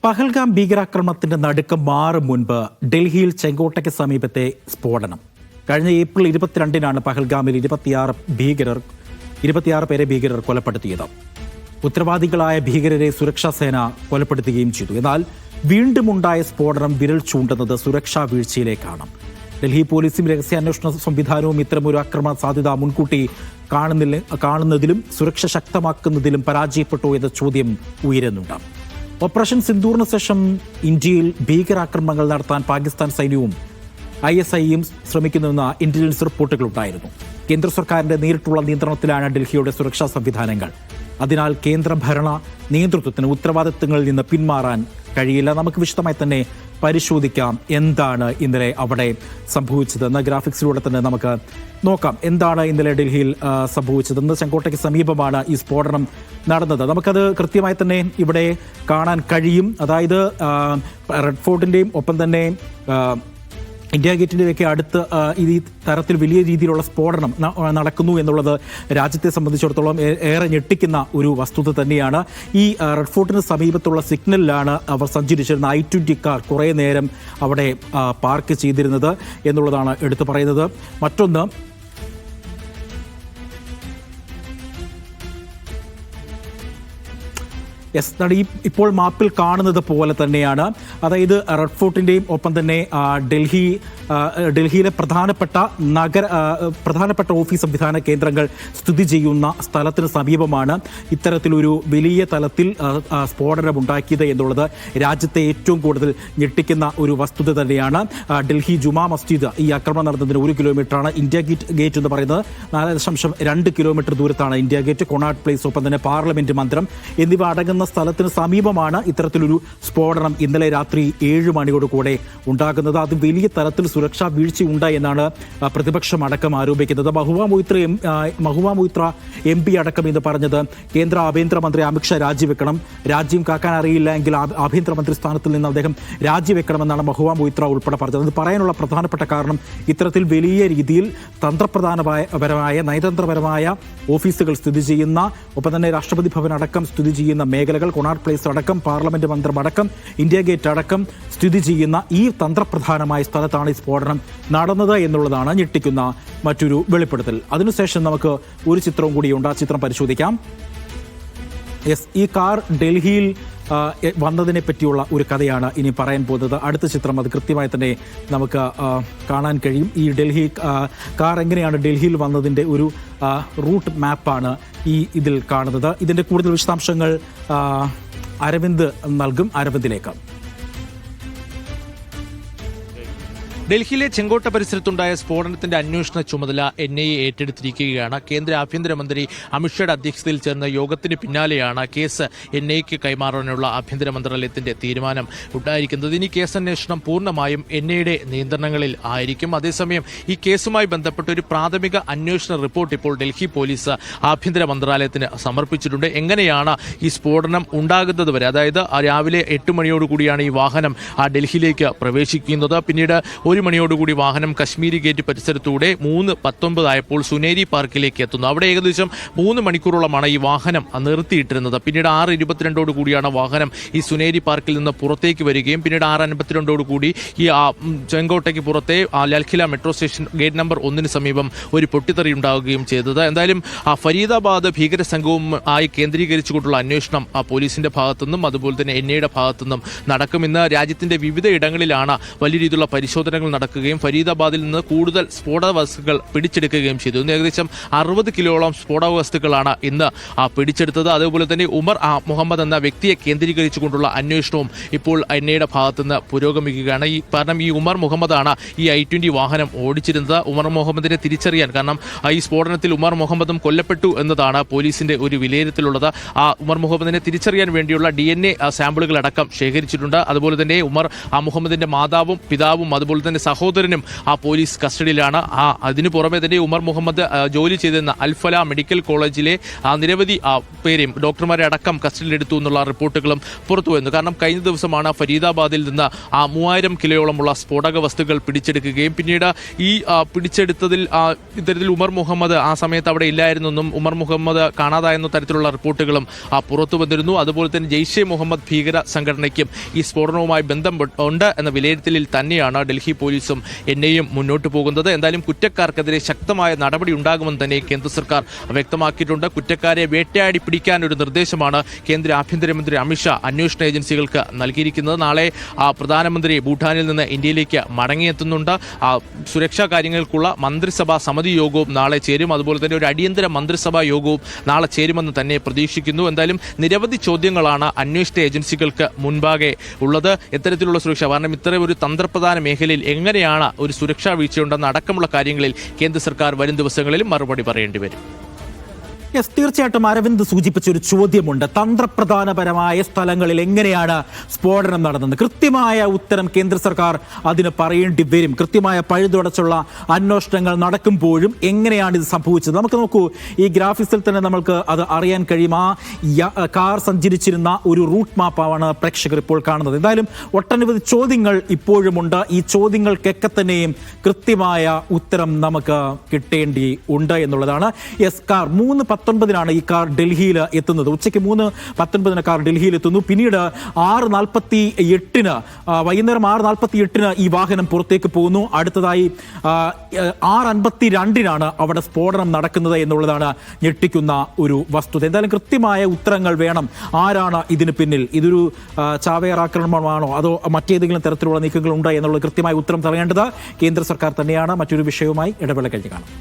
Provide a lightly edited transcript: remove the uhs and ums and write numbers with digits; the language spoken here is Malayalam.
പഹൽഗാം ഭീകരാക്രമണത്തിന്റെ നടുക്കം മാറും മുൻപ് ഡൽഹിയിൽ ചെങ്കോട്ടയ്ക്ക് സമീപത്തെ സ്ഫോടനം. കഴിഞ്ഞ ഏപ്രിൽ 22-നാണ് പഹൽഗാമിൽ 26 പേരെ ഭീകരർ കൊലപ്പെടുത്തിയത്. ഉത്തരവാദികളായ ഭീകരരെ സുരക്ഷാ സേന കൊലപ്പെടുത്തുകയും ചെയ്തു. എന്നാൽ വീണ്ടും ഉണ്ടായ സ്ഫോടനം വിരൽ ചൂണ്ടുന്നത് സുരക്ഷാ വീഴ്ചയിലേക്കാണ്. ഡൽഹി പോലീസും രഹസ്യാന്വേഷണ സംവിധാനവും ഇത്തരമൊരു ആക്രമണ സാധ്യത മുൻകൂട്ടി കാണുന്നതിലും സുരക്ഷ ശക്തമാക്കുന്നതിലും പരാജയപ്പെട്ടോ എന്ന ചോദ്യം ഉയരുന്നുണ്ട്. ഓപ്പറേഷൻ സിന്ദൂറിന് ശേഷം ഇന്ത്യയിൽ ഭീകരാക്രമണങ്ങൾ നടത്താൻ പാകിസ്ഥാൻ സൈന്യവും ISIയും ശ്രമിക്കുന്നുവെന്ന ഇന്റലിജൻസ് റിപ്പോർട്ടുകളുണ്ടായിരുന്നു. കേന്ദ്ര സർക്കാരിന്റെ നേരിട്ടുള്ള നിയന്ത്രണത്തിലാണ് ഡൽഹിയുടെ സുരക്ഷാ സംവിധാനങ്ങൾ. അതിനാൽ കേന്ദ്ര ഭരണ നേതൃത്വത്തിന് ഉത്തരവാദിത്തങ്ങളിൽ നിന്ന് പിന്മാറാൻ കഴിയില്ല. നമുക്ക് വിശദമായി തന്നെ പരിശോധിക്കാം എന്താണ് ഇന്നലെ അവിടെ സംഭവിച്ചതെന്ന്. ഗ്രാഫിക്സിലൂടെ തന്നെ നമുക്ക് നോക്കാം എന്താണ് ഇന്നലെ ഡൽഹിയിൽ സംഭവിച്ചതെന്ന്. ചെങ്കോട്ടയ്ക്ക് സമീപമാണ് ഈ സ്ഫോടനം നടന്നത്. നമുക്കത് കൃത്യമായി തന്നെ ഇവിടെ കാണാൻ കഴിയും. അതായത് റെഡ് ഫോർട്ടിന്റെയും ഒപ്പം തന്നെ ഇന്ത്യ ഗേറ്റിൻ്റെയൊക്കെ അടുത്ത് ഈ തരത്തിൽ വലിയ രീതിയിലുള്ള സ്ഫോടനം നടക്കുന്നു എന്നുള്ളത് രാജ്യത്തെ സംബന്ധിച്ചിടത്തോളം ഏറെ ഞെട്ടിക്കുന്ന ഒരു വസ്തുത തന്നെയാണ്. ഈ റെഡ് ഫോർട്ടിന് സമീപത്തുള്ള സിഗ്നലിലാണ് അവർ സഞ്ചരിച്ചിരുന്ന I-20 കാർ കുറേ നേരം അവിടെ പാർക്ക് ചെയ്തിരുന്നത് എന്നുള്ളതാണ് എടുത്തു പറയുന്നത്. മറ്റൊന്ന്, ഇപ്പോൾ മാപ്പിൽ കാണുന്നത് പോലെ തന്നെയാണ്. അതായത് റെഡ് ഫോർട്ടിൻ്റെയും ഒപ്പം തന്നെ ഡൽഹിയിലെ പ്രധാനപ്പെട്ട ഓഫീസ് സംവിധാന കേന്ദ്രങ്ങൾ സ്ഥിതി ചെയ്യുന്ന സ്ഥലത്തിന് സമീപമാണ് ഇത്തരത്തിലൊരു വലിയ തലത്തിൽ സ്ഫോടനമുണ്ടാക്കിയത് എന്നുള്ളത് രാജ്യത്തെ ഏറ്റവും കൂടുതൽ ഞെട്ടിക്കുന്ന ഒരു വസ്തുത തന്നെയാണ്. ഡൽഹി ജുമാ മസ്ജിദ് ഈ ആക്രമണം നടന്നതിന് 1 കിലോമീറ്ററാണ്. ഇന്ത്യ ഗേറ്റ് എന്ന് പറയുന്നത് 4.2 കിലോമീറ്റർ ദൂരത്താണ് ഇന്ത്യ ഗേറ്റ്. കൊണാട്ട് പ്ലേസ്, ഒപ്പം തന്നെ പാർലമെന്റ് മന്ദിരം എന്നിവ അടങ്ങുന്ന സ്ഥലത്തിന് സമീപമാണ് ഇത്തരത്തിലൊരു സ്ഫോടനം ഇന്നലെ രാത്രി 7 മണിയോടുകൂടെ ഉണ്ടാകുന്നത്. അത് വലിയ തരത്തിൽ സുരക്ഷാ വീഴ്ചയുണ്ടായി എന്നാണ് പ്രതിപക്ഷം അടക്കം ആരോപിക്കുന്നത്. മഹുവ മൊയ്ത്ര MP അടക്കം എന്ന് പറഞ്ഞത് കേന്ദ്ര ആഭ്യന്തരമന്ത്രി അമിത്ഷാ രാജിവെക്കണം, രാജ്യം കാക്കാൻ അറിയില്ല എങ്കിൽ ആഭ്യന്തരമന്ത്രി സ്ഥാനത്തിൽ നിന്ന് അദ്ദേഹം രാജിവെക്കണമെന്നാണ് മഹുവ മൊയ്ത്ര ഉൾപ്പെടെ പറഞ്ഞത്. അത് പറയാനുള്ള പ്രധാനപ്പെട്ട കാരണം ഇത്തരത്തിൽ വലിയ രീതിയിൽ നയതന്ത്രപരമായ ഓഫീസുകൾ സ്ഥിതി ചെയ്യുന്ന, ഒപ്പം തന്നെ രാഷ്ട്രപതി ഭവൻ അടക്കം സ്ഥിതി ചെയ്യുന്ന മേഖലകൾ, കൊണാട്ട് പ്ലേസ് അടക്കം പാർലമെന്റ് മന്ദിരം അടക്കം ഇന്ത്യ ഗേറ്റ് അടക്കം സ്ഥിതി ചെയ്യുന്ന ഈ തന്ത്രപ്രധാനമായ സ്ഥലത്താണ് ഈ സ്ഫോടനം നടന്നത് എന്നുള്ളതാണ് ഞെട്ടിക്കുന്ന മറ്റൊരു വെളിപ്പെടുത്തൽ. അതിനുശേഷം നമുക്ക് ഒരു ചിത്രവും കൂടിയുണ്ട്. ആ ചിത്രം പരിശോധിക്കാം. ഈ കാർ ഡൽഹിയിൽ വന്നതിനെ പറ്റിയുള്ള ഒരു കഥയാണ് ഇനി പറയാൻ പോകുന്നത്. അടുത്ത ചിത്രം അത് കൃത്യമായി തന്നെ നമുക്ക് കാണാൻ കഴിയും. ഈ ഡൽഹി കാർ എങ്ങനെയാണ് ഡൽഹിയിൽ വന്നതിൻ്റെ ഒരു റൂട്ട് മാപ്പാണ് ഇതിൽ കാണുന്നത്. ഇതിൻ്റെ കൂടുതൽ വിശദാംശങ്ങൾ അരവിന്ദ് നൽകും. അരവിന്ദിലേക്ക്. ഡൽഹിയിലെ ചെങ്കോട്ട പരിസരത്തുണ്ടായ സ്ഫോടനത്തിന്റെ അന്വേഷണ ചുമതല NIA ഏറ്റെടുത്തിരിക്കുകയാണ്. കേന്ദ്ര ആഭ്യന്തരമന്ത്രി അമിത്ഷായുടെ അധ്യക്ഷതയിൽ ചേർന്ന യോഗത്തിന് പിന്നാലെയാണ് കേസ് NIAക്ക് കൈമാറാനുള്ള ആഭ്യന്തര മന്ത്രാലയത്തിന്റെ തീരുമാനം ഉണ്ടായിരിക്കുന്നത്. ഇനി കേസന്വേഷണം പൂർണ്ണമായും NIAയുടെ നിയന്ത്രണങ്ങളിൽ ആയിരിക്കും. അതേസമയം ഈ കേസുമായി ബന്ധപ്പെട്ട ഒരു പ്രാഥമിക അന്വേഷണ റിപ്പോർട്ട് ഇപ്പോൾ ഡൽഹി പോലീസ് ആഭ്യന്തര മന്ത്രാലയത്തിന് സമർപ്പിച്ചിട്ടുണ്ട്. എങ്ങനെയാണ് ഈ സ്ഫോടനം ഉണ്ടാകുന്നത് വരെ, അതായത് രാവിലെ 8 മണിയോടുകൂടിയാണ് ഈ വാഹനം ഡൽഹിയിലേക്ക് പ്രവേശിക്കുന്നത്. പിന്നീട് 1 മണിയോടുകൂടി വാഹനം കശ്മീരി ഗേറ്റ് പരിസരത്തൂടെ 3:19 ആയപ്പോൾ സുനേരി പാർക്കിലേക്ക് എത്തുന്നു. അവിടെ ഏകദേശം 3 മണിക്കൂറോളമാണ് ഈ വാഹനം നിർത്തിയിട്ടിരുന്നത്. പിന്നീട് 6:22 വാഹനം ഈ സുനേരി പാർക്കിൽ നിന്ന് പുറത്തേക്ക് വരികയും പിന്നീട് 6:52 ഈ ചെങ്കോട്ടയ്ക്ക് പുറത്തെ Lal Qila metro station gate number 1 സമീപം ഒരു പൊട്ടിത്തെറി ഉണ്ടാവുകയും ചെയ്തത്. എന്തായാലും ഫരീദാബാദ് ഭീകര സംഘവും ആയി കേന്ദ്രീകരിച്ചുകൊണ്ടുള്ള അന്വേഷണം പോലീസിന്റെ ഭാഗത്തുനിന്നും അതുപോലെ തന്നെ NIAയുടെ ഭാഗത്തുനിന്നും നടക്കുമെന്ന് രാജ്യത്തിന്റെ വിവിധ ഇടങ്ങളിലാണ് വലിയ രീതിയിലുള്ള പരിശോധനകൾ നടക്കുകയും ഫരീദാബാദിൽ നിന്ന് കൂടുതൽ സ്ഫോടക വസ്തുക്കൾ പിടിച്ചെടുക്കുകയും ചെയ്തു. ഇന്ന് ഏകദേശം 60 കിലോളം സ്ഫോടക വസ്തുക്കളാണ് ഇന്ന് പിടിച്ചെടുത്തത്. അതേപോലെ തന്നെ ഉമർ മുഹമ്മദ് എന്ന വ്യക്തിയെ കേന്ദ്രീകരിച്ചുകൊണ്ടുള്ള അന്വേഷണവും ഇപ്പോൾ NIAയുടെ ഭാഗത്തുനിന്ന് പുരോഗമിക്കുകയാണ്. കാരണം ഈ ഉമർ മുഹമ്മദാണ് ഈ I-20 വാഹനം ഓടിച്ചിരുന്നത്. ഉമർ മുഹമ്മദിനെ തിരിച്ചറിയാൻ, കാരണം ഈ സ്ഫോടനത്തിൽ ഉമർ മുഹമ്മദും കൊല്ലപ്പെട്ടു എന്നതാണ് പോലീസിന്റെ ഒരു വിലയിരുത്തലുള്ളത്. ആ ഉമർ മുഹമ്മദിനെ തിരിച്ചറിയാൻ വേണ്ടിയുള്ള DNA സാമ്പിളുകളടക്കം ശേഖരിച്ചിട്ടുണ്ട്. അതുപോലെ തന്നെ ഉമർ മുഹമ്മദിന്റെ മാതാവും പിതാവും അതുപോലെ തന്നെ സഹോദരനും ആ പോലീസ് കസ്റ്റഡിയിലാണ്. അതിനു പുറമെ തന്നെ ഉമർ മുഹമ്മദ് ജോലി ചെയ്തിരുന്ന അൽഫല മെഡിക്കൽ കോളേജിലെ നിരവധി പേരെയും ഡോക്ടർമാരെ അടക്കം കസ്റ്റഡിയിലെടുത്തു എന്നുള്ള റിപ്പോർട്ടുകളും പുറത്തുവരുന്നു. കാരണം കഴിഞ്ഞ ദിവസമാണ് ഫരീദാബാദിൽ നിന്ന് 3000 കിലോയോളമുള്ള സ്ഫോടക വസ്തുക്കൾ പിടിച്ചെടുക്കുകയും പിന്നീട് ഈ പിടിച്ചെടുത്തതിൽ ഇത്തരത്തിൽ ഉമർ മുഹമ്മദ് ആ സമയത്ത് അവിടെ ഇല്ലായിരുന്നെന്നും ഉമർ മുഹമ്മദ് കാണാതായെന്ന തരത്തിലുള്ള റിപ്പോർട്ടുകളും പുറത്തു വന്നിരുന്നു. അതുപോലെ തന്നെ ജെയ്ഷെ മുഹമ്മദ് ഭീകര സംഘടനയ്ക്കും ഈ സ്ഫോടനവുമായി ബന്ധം ഉണ്ട് എന്ന വിലയിരുത്തലിൽ തന്നെയാണ് ഡൽഹി പോലീസും എൻഐയും മുന്നോട്ട് പോകുന്നത്. എന്തായാലും കുറ്റക്കാർക്കെതിരെ ശക്തമായ നടപടി ഉണ്ടാകുമെന്ന് തന്നെ കേന്ദ്ര സർക്കാർ വ്യക്തമാക്കിയിട്ടുണ്ട്. കുറ്റക്കാരെ വേട്ടയാടി പിടിക്കാൻ ഒരു നിർദ്ദേശമാണ് കേന്ദ്ര ആഭ്യന്തരമന്ത്രി അമിത്ഷാ അന്വേഷണ ഏജൻസികൾക്ക് നൽകിയിരിക്കുന്നത്. നാളെ പ്രധാനമന്ത്രി ഭൂട്ടാനിൽ നിന്ന് ഇന്ത്യയിലേക്ക് മടങ്ങിയെത്തുന്നുണ്ട്. സുരക്ഷാ കാര്യങ്ങൾക്കുള്ള മന്ത്രിസഭാ സമിതി യോഗവും നാളെ ചേരും. അതുപോലെ തന്നെ ഒരു അടിയന്തര മന്ത്രിസഭാ യോഗവും നാളെ ചേരുമെന്ന് തന്നെ പ്രതീക്ഷിക്കുന്നു. എന്തായാലും നിരവധി ചോദ്യങ്ങളാണ് അന്വേഷണ ഏജൻസികൾക്ക് മുൻപാകെ ഉള്ളത്. എത്തരത്തിലുള്ള സുരക്ഷ, കാരണം ഇത്തരം ഒരു തന്ത്രപ്രധാന മേഖലയിൽ എങ്ങനെയാണ് ഒരു സുരക്ഷാ വീഴ്ചയുണ്ടെന്ന് അടക്കമുള്ള കാര്യങ്ങളിൽ കേന്ദ്ര സർക്കാർ വരും ദിവസങ്ങളിൽ മറുപടി പറയേണ്ടി വരും. യെസ്, തീർച്ചയായിട്ടും അരവിന്ദ് സൂചിപ്പിച്ച ഒരു ചോദ്യമുണ്ട്. തന്ത്രപ്രധാനപരമായ സ്ഥലങ്ങളിൽ എങ്ങനെയാണ് സ്ഫോടനം നടന്നത്? കൃത്യമായ ഉത്തരം കേന്ദ്ര സർക്കാർ അതിന് പറയേണ്ടി വരും. കൃത്യമായ പഴുതുടച്ചുള്ള അന്വേഷണങ്ങൾ നടക്കുമ്പോഴും എങ്ങനെയാണ് ഇത് സംഭവിച്ചത്? നമുക്ക് നോക്കൂ, ഈ ഗ്രാഫിക്സിൽ തന്നെ നമ്മൾക്ക് അത് അറിയാൻ കഴിയും. ആ കാർ സഞ്ചരിച്ചിരുന്ന ഒരു റൂട്ട് മാപ്പാണ് പ്രേക്ഷകർ ഇപ്പോൾ കാണുന്നത്. എന്തായാലും ഒട്ടനവധി ചോദ്യങ്ങൾ ഇപ്പോഴുമുണ്ട്. ഈ ചോദ്യങ്ങൾക്കൊക്കെ തന്നെയും കൃത്യമായ ഉത്തരം നമുക്ക് കിട്ടേണ്ടി ഉണ്ട് എന്നുള്ളതാണ്. യെസ്, കാർ 3:19 ഈ കാർ ഡൽഹിയിൽ എത്തുന്നത്. ഉച്ചയ്ക്ക് 3:19 കാർ ഡൽഹിയിൽ എത്തുന്നു. പിന്നീട് 6:48 വൈകുന്നേരം 6:48 ഈ വാഹനം പുറത്തേക്ക് പോകുന്നു. അടുത്തതായി 6:52 അവിടെ സ്ഫോടനം നടക്കുന്നത് എന്നുള്ളതാണ് ഞെട്ടിക്കുന്ന ഒരു വസ്തുത. എന്തായാലും കൃത്യമായ ഉത്തരങ്ങൾ വേണം. ആരാണ് ഇതിന് പിന്നിൽ? ഇതൊരു ചാവേർ ആക്രമണമാണോ അതോ മറ്റേതെങ്കിലും തരത്തിലുള്ള നീക്കങ്ങൾ ഉണ്ടോ എന്നുള്ളത് കൃത്യമായ ഉത്തരം തരേണ്ടത് കേന്ദ്ര സർക്കാർ തന്നെയാണ്. മറ്റൊരു വിഷയവുമായി ഇടവേള കഴിഞ്ഞ് കാണാം.